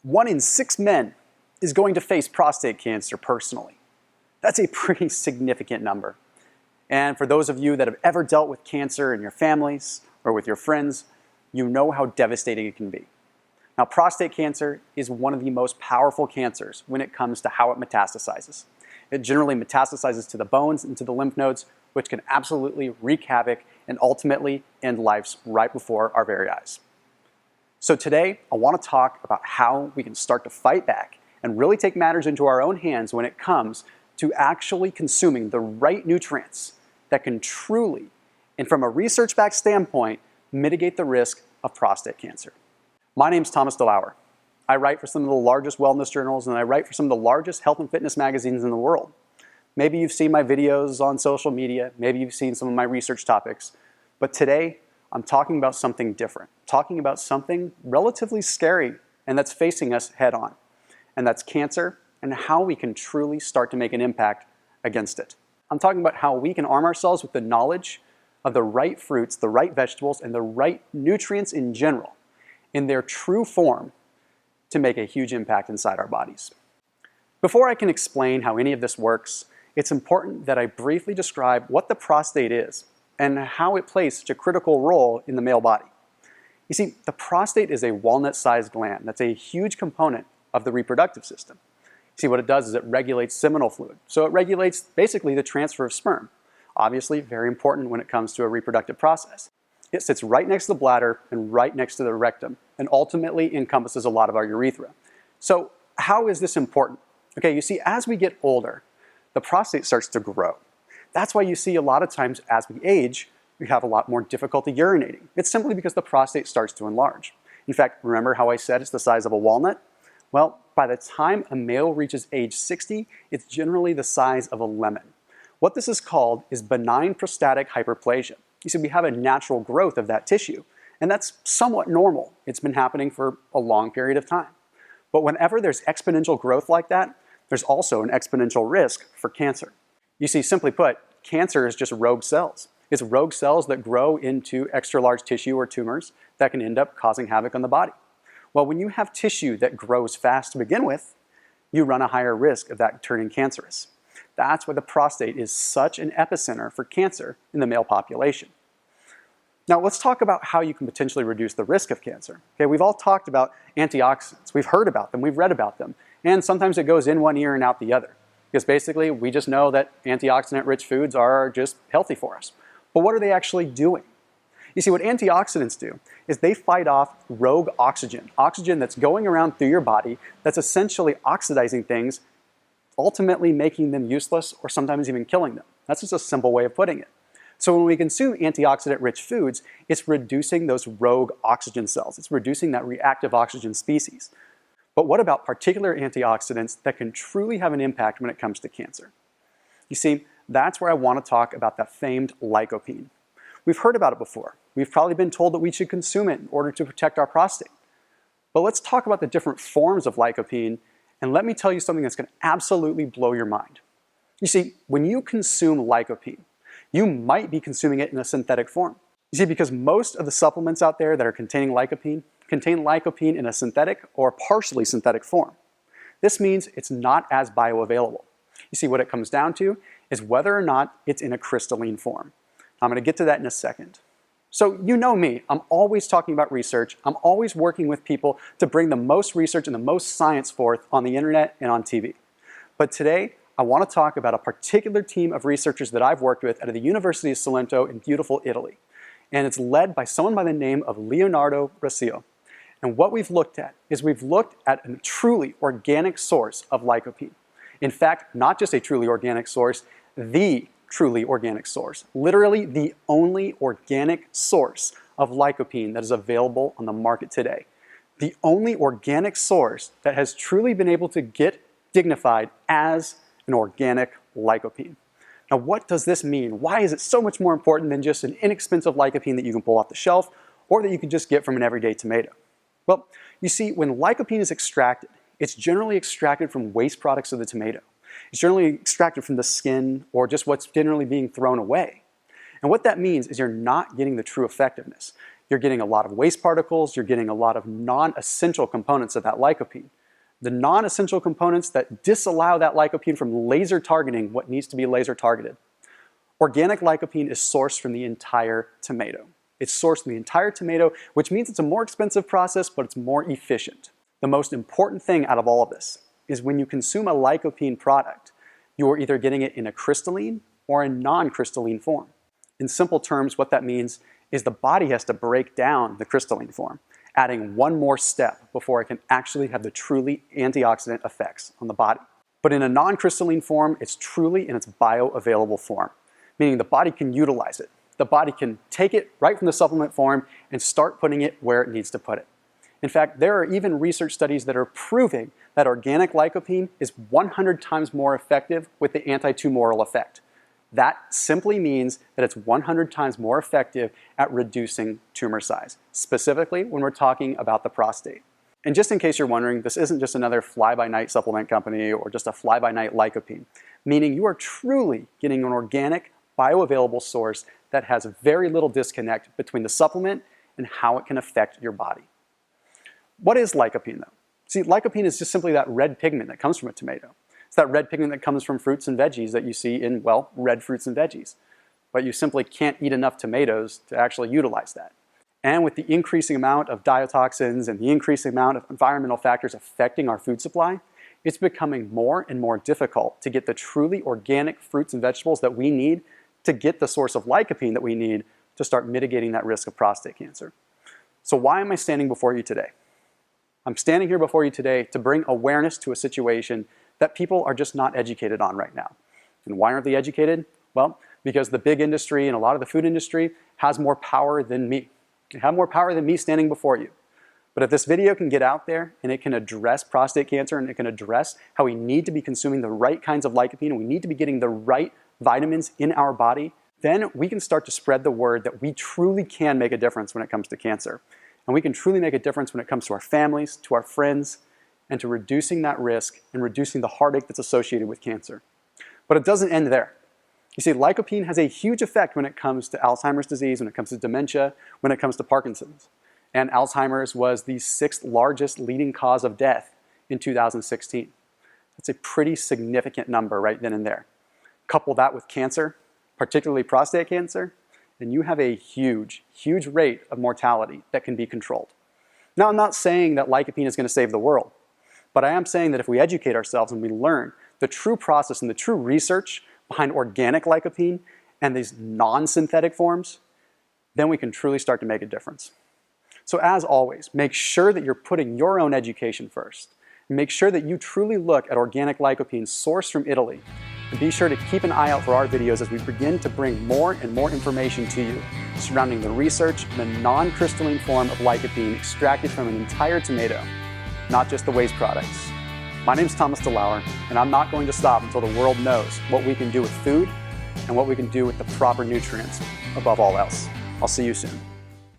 1 in 6 men is going to face prostate cancer personally. That's a pretty significant number. And for those of you that have ever dealt with cancer in your families or with your friends, you know how devastating it can be. Now, prostate cancer is one of the most powerful cancers when it comes to how it metastasizes. It generally metastasizes to the bones and to the lymph nodes, which can absolutely wreak havoc and ultimately end lives right before our very eyes. So today, I want to talk about how we can start to fight back and really take matters into our own hands when it comes to actually consuming the right nutrients that can truly, and from a research-backed standpoint, mitigate the risk of prostate cancer. My name's Thomas DeLauer. I write for some of the largest wellness journals and I write for some of the largest health and fitness magazines in the world. Maybe you've seen my videos on social media, maybe you've seen some of my research topics, but today I'm talking about something different, talking about something relatively scary and that's facing us head on, and that's cancer and how we can truly start to make an impact against it. I'm talking about how we can arm ourselves with the knowledge of the right fruits, the right vegetables, and the right nutrients in general, in their true form, to make a huge impact inside our bodies. Before I can explain how any of this works, it's important that I briefly describe what the prostate is and how it plays such a critical role in the male body. You see, the prostate is a walnut-sized gland that's a huge component of the reproductive system. See, what it does is it regulates seminal fluid. So it regulates basically the transfer of sperm. Obviously, very important when it comes to a reproductive process. It sits right next to the bladder and right next to the rectum and ultimately encompasses a lot of our urethra. So how is this important? Okay, you see, as we get older, the prostate starts to grow. That's why you see a lot of times as we age, we have a lot more difficulty urinating. It's simply because the prostate starts to enlarge. In fact, remember how I said it's the size of a walnut? Well, by the time a male reaches age 60, it's generally the size of a lemon. What this is called is benign prostatic hyperplasia. You see, we have a natural growth of that tissue, and that's somewhat normal. It's been happening for a long period of time. But whenever there's exponential growth like that, there's also an exponential risk for cancer. You see, simply put, cancer is just rogue cells. It's rogue cells that grow into extra large tissue or tumors that can end up causing havoc on the body. Well, when you have tissue that grows fast to begin with, you run a higher risk of that turning cancerous. That's why the prostate is such an epicenter for cancer in the male population. Now, let's talk about how you can potentially reduce the risk of cancer. Okay, we've all talked about antioxidants. We've heard about them, we've read about them, and sometimes it goes in one ear and out the other. Because basically, we just know that antioxidant-rich foods are just healthy for us. But what are they actually doing? You see, what antioxidants do is they fight off rogue oxygen that's going around through your body that's essentially oxidizing things, ultimately making them useless or sometimes even killing them. That's just a simple way of putting it. So when we consume antioxidant-rich foods, it's reducing those rogue oxygen cells. It's reducing that reactive oxygen species. But what about particular antioxidants that can truly have an impact when it comes to cancer? You see, that's where I want to talk about that famed lycopene. We've heard about it before. We've probably been told that we should consume it in order to protect our prostate. But let's talk about the different forms of lycopene, and let me tell you something that's going to absolutely blow your mind. You see, when you consume lycopene, you might be consuming it in a synthetic form. You see, because most of the supplements out there that are containing lycopene contain lycopene in a synthetic or partially synthetic form. This means it's not as bioavailable. You see, what it comes down to is whether or not it's in a crystalline form. I'm going to get to that in a second. So you know me, I'm always talking about research. I'm always working with people to bring the most research and the most science forth on the internet and on TV. But today, I want to talk about a particular team of researchers that I've worked with out of the University of Salento in beautiful Italy. And it's led by someone by the name of Leonardo Braccio. And what we've looked at is we've looked at a truly organic source of lycopene. In fact, not just a truly organic source, the truly organic source. Literally the only organic source of lycopene that is available on the market today. The only organic source that has truly been able to get dignified as an organic lycopene. Now, what does this mean? Why is it so much more important than just an inexpensive lycopene that you can pull off the shelf or that you can just get from an everyday tomato? Well, you see, when lycopene is extracted, it's generally extracted from waste products of the tomato. It's generally extracted from the skin or just what's generally being thrown away. And what that means is you're not getting the true effectiveness. You're getting a lot of waste particles, you're getting a lot of non-essential components of that lycopene. The non-essential components that disallow that lycopene from laser targeting what needs to be laser targeted. Organic lycopene is sourced from the entire tomato. It's sourced from the entire tomato, which means it's a more expensive process, but it's more efficient. The most important thing out of all of this is when you consume a lycopene product, you are either getting it in a crystalline or a non-crystalline form. In simple terms, what that means is the body has to break down the crystalline form, adding one more step before it can actually have the truly antioxidant effects on the body. But in a non-crystalline form, it's truly in its bioavailable form, meaning the body can utilize it. The body can take it right from the supplement form and start putting it where it needs to put it. In fact, there are even research studies that are proving that organic lycopene is 100 times more effective with the anti-tumoral effect. That simply means that it's 100 times more effective at reducing tumor size, specifically when we're talking about the prostate. And just in case you're wondering, this isn't just another fly-by-night supplement company or just a fly-by-night lycopene, meaning you are truly getting an organic, bioavailable source that has very little disconnect between the supplement and how it can affect your body. What is lycopene though? See, lycopene is just simply that red pigment that comes from a tomato. It's that red pigment that comes from fruits and veggies that you see in, well, red fruits and veggies. But you simply can't eat enough tomatoes to actually utilize that. And with the increasing amount of diotoxins and the increasing amount of environmental factors affecting our food supply, it's becoming more and more difficult to get the truly organic fruits and vegetables that we need to get the source of lycopene that we need to start mitigating that risk of prostate cancer. So why am I standing before you today? I'm standing here before you today to bring awareness to a situation that people are just not educated on right now. And why aren't they educated? Well, because the big industry and a lot of the food industry has more power than me. They have more power than me standing before you. But if this video can get out there and it can address prostate cancer and it can address how we need to be consuming the right kinds of lycopene and we need to be getting the right vitamins in our body, then we can start to spread the word that we truly can make a difference when it comes to cancer. And we can truly make a difference when it comes to our families, to our friends, and to reducing that risk and reducing the heartache that's associated with cancer. But it doesn't end there. You see, lycopene has a huge effect when it comes to Alzheimer's disease, when it comes to dementia, when it comes to Parkinson's. And Alzheimer's was the 6th largest leading cause of death in 2016. That's a pretty significant number right then and there. Couple that with cancer, particularly prostate cancer, and you have a huge, huge rate of mortality that can be controlled. Now, I'm not saying that lycopene is going to save the world, but I am saying that if we educate ourselves and we learn the true process and the true research behind organic lycopene and these non-synthetic forms, then we can truly start to make a difference. So as always, make sure that you're putting your own education first. Make sure that you truly look at organic lycopene sourced from Italy. And be sure to keep an eye out for our videos as we begin to bring more and more information to you surrounding the research and the non-crystalline form of lycopene extracted from an entire tomato, not just the waste products. My name is Thomas DeLauer, and I'm not going to stop until the world knows what we can do with food and what we can do with the proper nutrients above all else. I'll see you soon.